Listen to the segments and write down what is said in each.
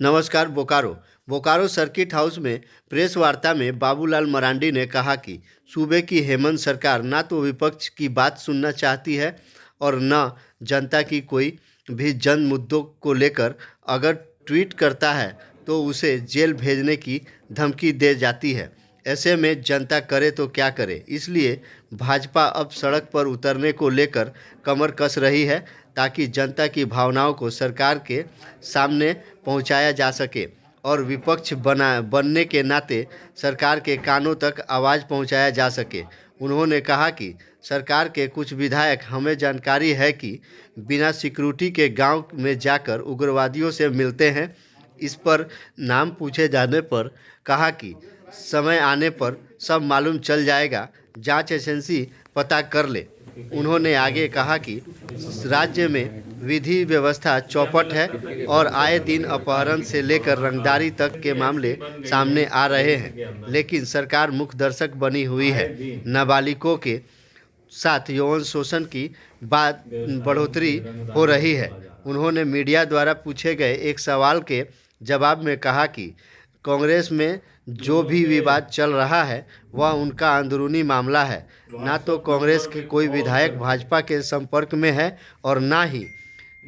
नमस्कार। Bokaro circuit house में press वार्ता में बाबूलाल मरांडी ने कहा कि सूबे की हेमंत सरकार न तो विपक्ष की बात सुनना चाहती है और न जनता की कोई भी जन मुद्दों को लेकर अगर ट्वीट करता है तो उसे जेल भेजने की धमकी दे जाती है। ऐसे में जनता करे तो क्या करे, इसलिए भाजपा अब सड़क पर उतरने को लेकर कमर कस रही है ताकि जनता की भावनाओं को सरकार के सामने पहुंचाया जा सके और विपक्ष बनने के नाते सरकार के कानों तक आवाज़ पहुंचाया जा सके। उन्होंने कहा कि सरकार के कुछ विधायक, हमें जानकारी है कि बिना सिक्योरिटी के गांव में जाकर उग्रवादियों से मिलते हैं। इस पर नाम पूछे जाने पर कहा कि समय आने पर सब मालूम चल जाएगा, जांच एजेंसी पता कर ले। उन्होंने आगे कहा कि राज्य में विधि व्यवस्था चौपट है और आए दिन अपहरण से लेकर रंगदारी तक के मामले सामने आ रहे हैं, लेकिन सरकार मुख्य दर्शक बनी हुई है। नाबालिगों के साथ यौन शोषण की बात बढ़ोतरी हो रही है। उन्होंने मीडिया द्वारा पूछे गए एक सवाल के जवाब में कहा कि कांग्रेस में जो भी विवाद चल रहा है वह उनका अंदरूनी मामला है। ना तो कांग्रेस के कोई विधायक भाजपा के संपर्क में है और ना ही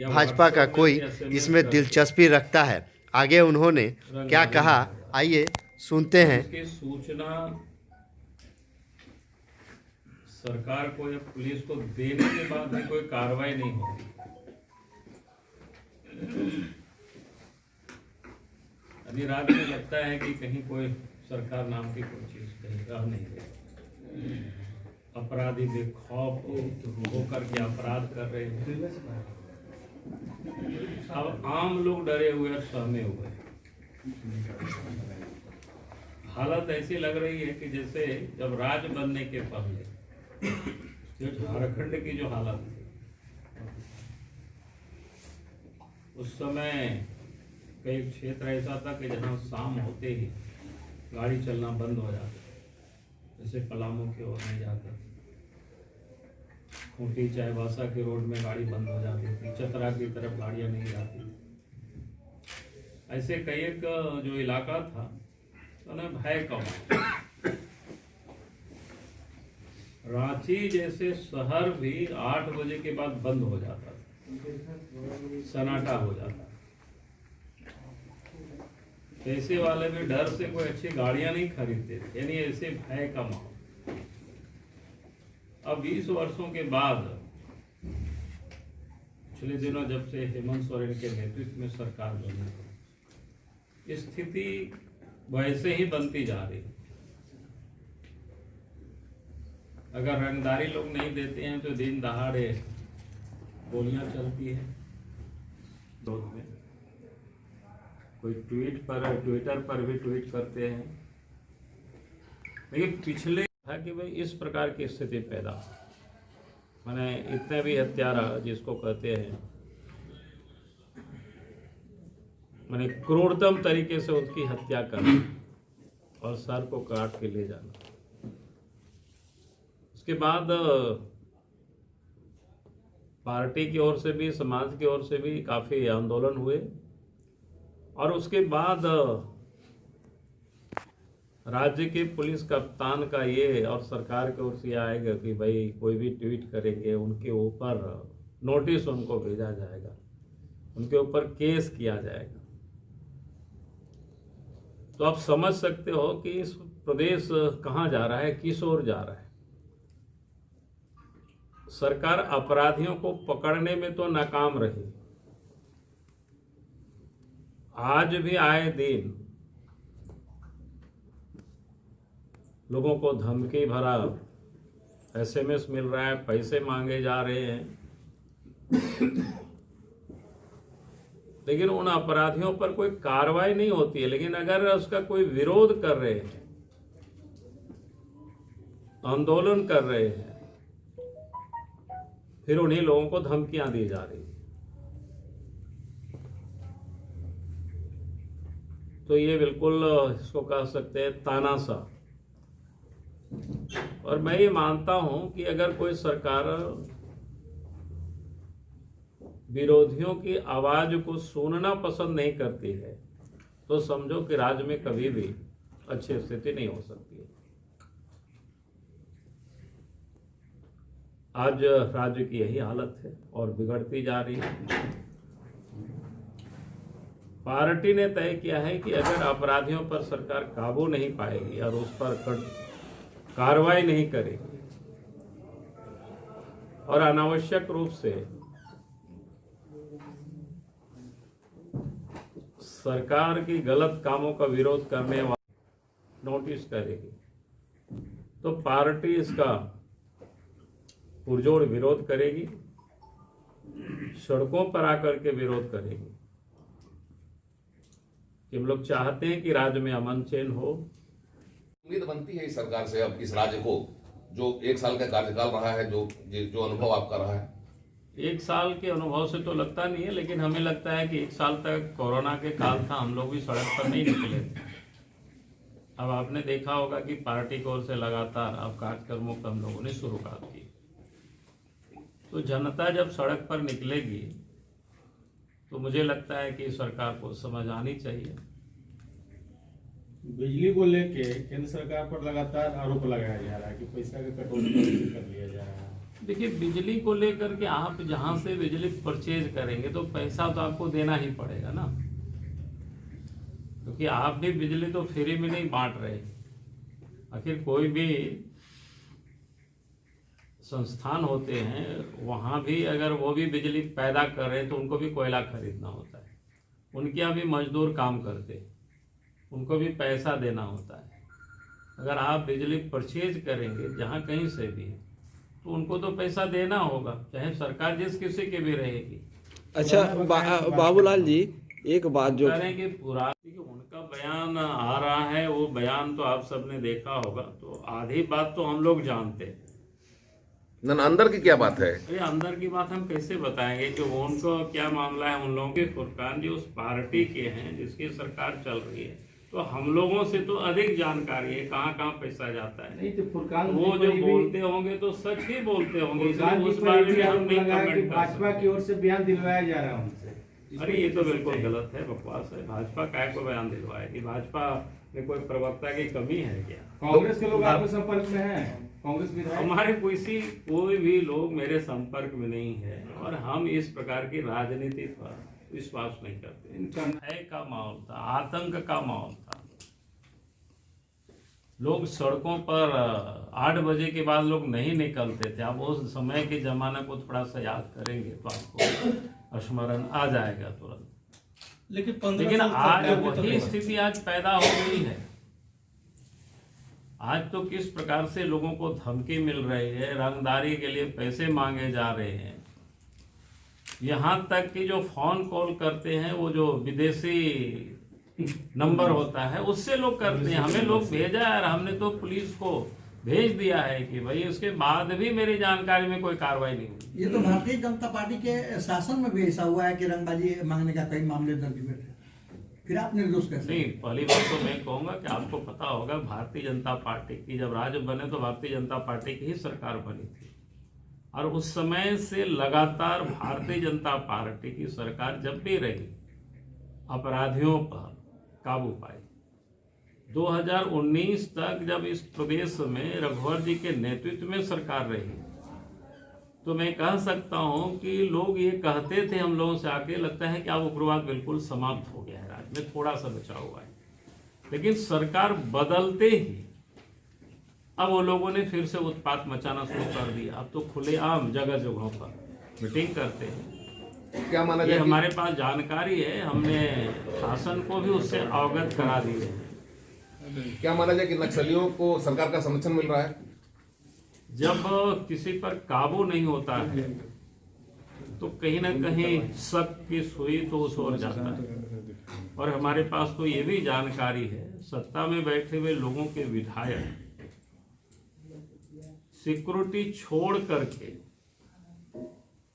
भाजपा का कोई इसमें दिलचस्पी रखता है। आगे उन्होंने क्या कहा, आइए सुनते हैं। सूचना सरकार को या पुलिस को देने के बाद भी कोई कार्रवाई नहीं होती। अभी रात में लगता है कि कहीं कोई सरकार नाम की कोई चीज कहीं रह नहीं रही। अपराधी बेखौफ होकर के अपराध कर रहे हैं। अब आम लोग डरे हुए और सहमे हुए। हालत ऐसी लग रही है कि जैसे जब राज बनने के पहले जो झारखंड की जो हालत थी, उस समय कई क्षेत्र ऐसा था कि जहां शाम होते ही गाड़ी चलना बंद हो जाता, जैसे पलामू की ओर नहीं जाता, खूंटी चाईबासा के रोड में गाड़ी बंद हो जाती थी, चतरा की तरफ गाड़ियां नहीं जाती। ऐसे कई एक जो इलाका था उन्हें भय का माहौल। रांची जैसे शहर भी 8 बजे के बाद बंद हो जाता था, सन्नाटा हो जाता। पैसे वाले भी डर से कोई अच्छी गाड़ियां नहीं खरीदते थे, यानी ऐसे भय का माहौल। अब 20 वर्षों के बाद पिछले दिनों जब से हेमंत सोरेन के नेतृत्व में सरकार बनी, स्थिति वैसे ही बनती जा रही। अगर रंगदारी लोग नहीं देते हैं तो दिन दहाड़े गोलियां चलती है। में कोई ट्विटर पर भी ट्वीट करते हैं। लेकिन पिछले था कि भाई इस प्रकार की स्थिति पैदा, माने इतने भी हत्यारा जिसको कहते हैं, माने क्रूरतम तरीके से उनकी हत्या करना और सर को काट के ले जाना। उसके बाद पार्टी की ओर से भी, समाज की ओर से भी काफी आंदोलन हुए और उसके बाद राज्य के पुलिस कप्तान का ये और सरकार की ओर से आएगा कि भाई कोई भी ट्वीट करेंगे उनके ऊपर नोटिस उनको भेजा जाएगा, उनके ऊपर केस किया जाएगा। तो आप समझ सकते हो कि इस प्रदेश कहां जा रहा है, किस ओर जा रहा है। सरकार अपराधियों को पकड़ने में तो नाकाम रही। आज भी आए दिन लोगों को धमकी भरा एसएमएस मिल रहा है, पैसे मांगे जा रहे हैं, लेकिन उन अपराधियों पर कोई कार्रवाई नहीं होती है। लेकिन अगर उसका कोई विरोध कर रहे हैं, आंदोलन कर रहे हैं, फिर उन्हीं लोगों को धमकियां दी जा रही है। तो ये बिल्कुल इसको कह सकते हैं तानाशाह। और मैं ये मानता हूं कि अगर कोई सरकार विरोधियों की आवाज को सुनना पसंद नहीं करती है तो समझो कि राज्य में कभी भी अच्छी स्थिति नहीं हो सकती है। आज राज्य की यही हालत है और बिगड़ती जा रही है। पार्टी ने तय किया है कि अगर अपराधियों पर सरकार काबू नहीं पाएगी और उस पर कार्रवाई नहीं करेगी और अनावश्यक रूप से सरकार की गलत कामों का विरोध करने वाले नोटिस करेगी, तो पार्टी इसका पुरजोर विरोध करेगी, सड़कों पर आकर के विरोध करेगी। कि हम लोग चाहते हैं कि राज्य में अमन चैन हो। उम्मीद बनती है इस सरकार से, अब इस राज्य को, जो 1 साल का कार्यकाल रहा है, जो अनुभव आपका रहा है। 1 साल के अनुभव से तो लगता नहीं है, लेकिन हमें लगता है कि 1 साल तक कोरोना के काल था, हम लोग भी सड़क पर नहीं निकले थे। अब आपने देखा होगा कि पार्टी की ओर से लगातार अब कार्यक्रमों को हम लोगों ने शुरुआत की। तो जनता जब सड़क पर निकलेगी तो मुझे लगता है कि सरकार को समझ आनी चाहिए। बिजली को लेके केंद्र सरकार पर लगातार आरोप लगाया जा रहा है कि पैसा का कटौती कर लिया जा रहा है। देखिए, बिजली को लेकर के आप जहां से बिजली परचेज करेंगे तो पैसा तो आपको देना ही पड़ेगा ना, क्योंकि आप भी बिजली तो फ्री में नहीं बांट रहे। आखिर कोई भी संस्थान होते हैं, वहाँ भी अगर वो भी बिजली पैदा कर रहे हैं तो उनको भी कोयला खरीदना होता है, उनके यहाँ भी मजदूर काम करते हैं, उनको भी पैसा देना होता है। अगर आप बिजली परचेज करेंगे जहाँ कहीं से भी, तो उनको तो पैसा देना होगा, चाहे सरकार जिस किसी की भी रहेगी। अच्छा बाबूलाल जी, एक बात जो करेंगे पूरा उनका बयान आ रहा है, वो बयान तो आप सबने देखा होगा, तो आधी बात तो हम लोग जानते हैं ना, अंदर की क्या बात है? अरे अंदर की बात हम कैसे बताएंगे कि वो उनको क्या मामला है। उन लोगों के फुरकान जी उस पार्टी के हैं जिसकी सरकार चल रही है, तो हम लोगों से तो अधिक जानकारी है कहाँ कहाँ पैसा जाता है। नहीं तो फुरकान वो जो बोलते होंगे तो सच ही बोलते होंगे, इसलिए उस बारे में हम नहीं कमेंट कर भाजपा की ओर से बयान दिलवाया जा रहा है उनसे। अरे ये तो बिल्कुल गलत है, बकवास है। भाजपा काय को बयान दिलवाएगी? भाजपा में कोई प्रवक्ता की कमी है क्या? कांग्रेस के लोग आपके संपर्क में हैं? कांग्रेस विधायक हमारे कोई भी लोग मेरे संपर्क में नहीं है और हम इस प्रकार की राजनीति पर विश्वास नहीं करते। भय का माहौल था, आतंक का माहौल था। लोग सड़कों पर 8 बजे के बाद लोग नहीं निकलते थे। आप उस समय के जमाने को थोड़ा सा याद करेंगे तो आपको स्मरण आ जाएगा तुरंत। लेकिन आज वही स्थिति आज पैदा हो गई है। आज तो किस प्रकार से लोगों को धमकी मिल रही है, रंगदारी के लिए पैसे मांगे जा रहे हैं। यहाँ तक कि जो फोन कॉल करते हैं वो जो विदेशी नंबर होता है उससे लोग करते हैं। हमें लोग भेजा है और हमने तो पुलिस को भेज दिया है कि भाई उसके बाद भी मेरी जानकारी में कोई कार्रवाई नहीं हुई। ये तो भारतीय जनता पार्टी के शासन में भी ऐसा हुआ है कि रंगबाजी मांगने का कई मामले दर्ज हुए थे, फिर आप निर्दोष कैसे? नहीं, पहली बात तो मैं कहूँगा कि आपको पता होगा भारतीय जनता पार्टी की जब राज्य बने तो भारतीय जनता पार्टी की ही सरकार बनी थी और उस समय से लगातार भारतीय जनता पार्टी की सरकार जब भी रही अपराधियों पर काबू पाई। 2019 तक जब इस प्रदेश में रघुवर जी के नेतृत्व में सरकार रही तो मैं कह सकता हूं कि लोग ये कहते थे हम लोगों से आके, लगता है कि अब उग्रवाद बिल्कुल समाप्त हो गया है, राज्य में थोड़ा सा बचा हुआ है। लेकिन सरकार बदलते ही अब वो लोगों ने फिर से उत्पात मचाना शुरू कर दिया। अब तो खुलेआम जगह जगहों पर मीटिंग करते हैं। क्या माना ये जाए? हमारे पास जानकारी है, हमने शासन को भी उससे अवगत करा दिए हैं। क्या माना जाए कि नक्सलियों को सरकार का समर्थन मिल रहा है? जब किसी पर काबू नहीं होता है तो कहीं ना कहीं शक की सुई तो उस ओर जाता है। और हमारे पास तो ये भी जानकारी है, सत्ता में बैठे हुए लोगों के विधायक सिक्योरिटी छोड़ करके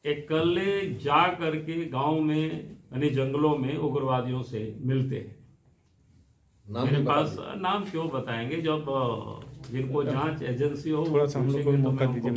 अकेले जा करके गांव में यानी जंगलों में उग्रवादियों से मिलते हैं। मेरे पास नाम क्यों बताएंगे, जब जिनको जांच एजेंसी हो थोड़ा सा हम लोग को मौका दीजिए।